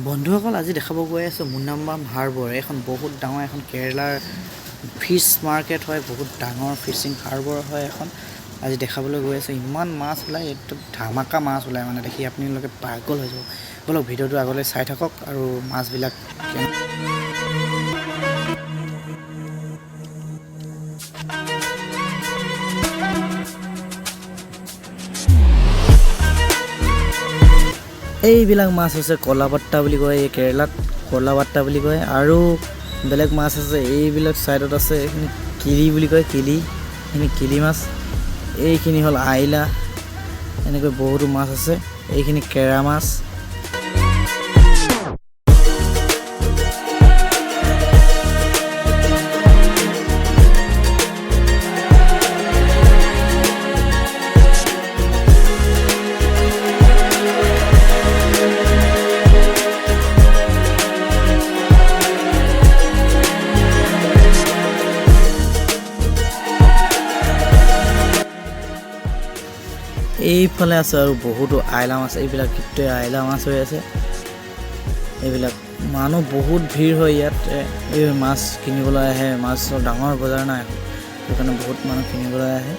বন্ধুসকল আজি দেখাব গৈ আছোঁ মুন্নাম্বাম হাৰ্বৰ। এখন বহুত ডাঙৰ এখন কেৰেলাৰ ফিছ মাৰ্কেট হয়, বহুত ডাঙৰ ফিচিং হাৰ্বৰ হয় এখন। আজি দেখাবলৈ গৈ আছোঁ, ইমান মাছ ওলায়, একদম ধামাকা মাছ ওলায় মানে, দেখি আপোনালোকে পাগল হৈ যাব। বলক ভিডিঅ'টো আগলৈ চাই থাকক আৰু মাছবিলাক এইবিলাক মাছ হৈছে কলাপাত্তা বুলি কয়, এই কেৰেলাত কলাপাত্তা বুলি কয়। আৰু বেলেগ মাছ আছে, এইবিলাক ছাইডত আছে, এইখিনি কিলি বুলি কয়, কিলি, এইখিনি কিলি মাছ। এইখিনি হ'ল আইলা, এনেকৈ বহুতো মাছ আছে। এইখিনি কেৰা মাছ। এইফালে আছে আৰু বহুতো আইলা মাছ, এইবিলাক গোটেই আইলা মাছ হৈ আছে। এইবিলাক মানুহ বহুত ভিৰ হয় ইয়াত, এই মাছ কিনিবলৈ আহে। মাছৰ ডাঙৰ বজাৰ নাই, সেইকাৰণে বহুত মানুহ কিনিবলৈ আহে।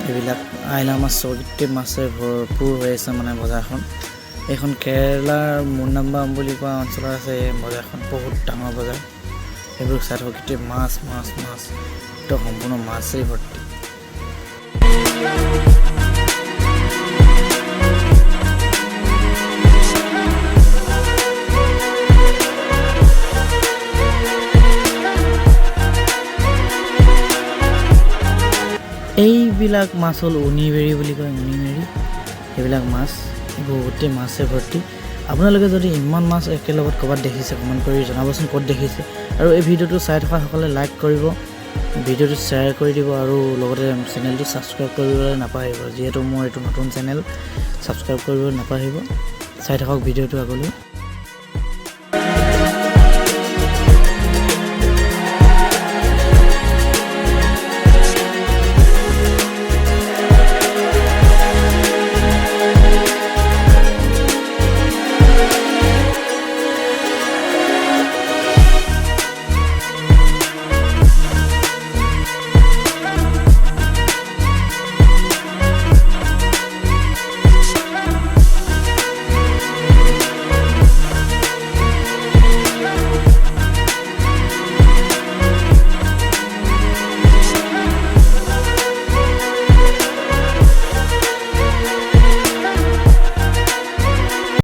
এইবিলাক আইলা মাছৰ গোটেই মাছে ভৰপূৰ হৈ আছে মানে বজাৰখন। এইখন কেৰেলাৰ মুন্নাম্বাম বুলি কোৱা অঞ্চলত আছে এই বজাৰখন, বহুত ডাঙৰ বজাৰ। এইবোৰ চাই থাকক, গোটেই মাছ মাছ মাছ, একদম সম্পূৰ্ণ মাছেই ভৰ্তি। এইবিলাক মাছ হ'ল উনিবেৰি বুলি কয়, উনিবেৰি। সেইবিলাক মাছ, এইবোৰ গোটেই মাছে ভৰ্তি। আপোনালোকে যদি ইমান মাছ একেলগত ক'ৰবাত দেখিছে, কমেণ্ট কৰি জনাবচোন ক'ত দেখিছে। আৰু এই ভিডিঅ'টো চাই থকাসকলে লাইক কৰিব, ভিডিঅ'টো শ্বেয়াৰ কৰি দিব, আৰু লগতে চেনেলটো ছাবস্ক্ৰাইব কৰিবলৈ নাপাহৰিব। যিহেতু মোৰ এইটো নতুন চেনেল, ছাবস্ক্ৰাইব কৰিবলৈ নাপাহৰিব। চাই থাকক ভিডিঅ'টো আগলৈ।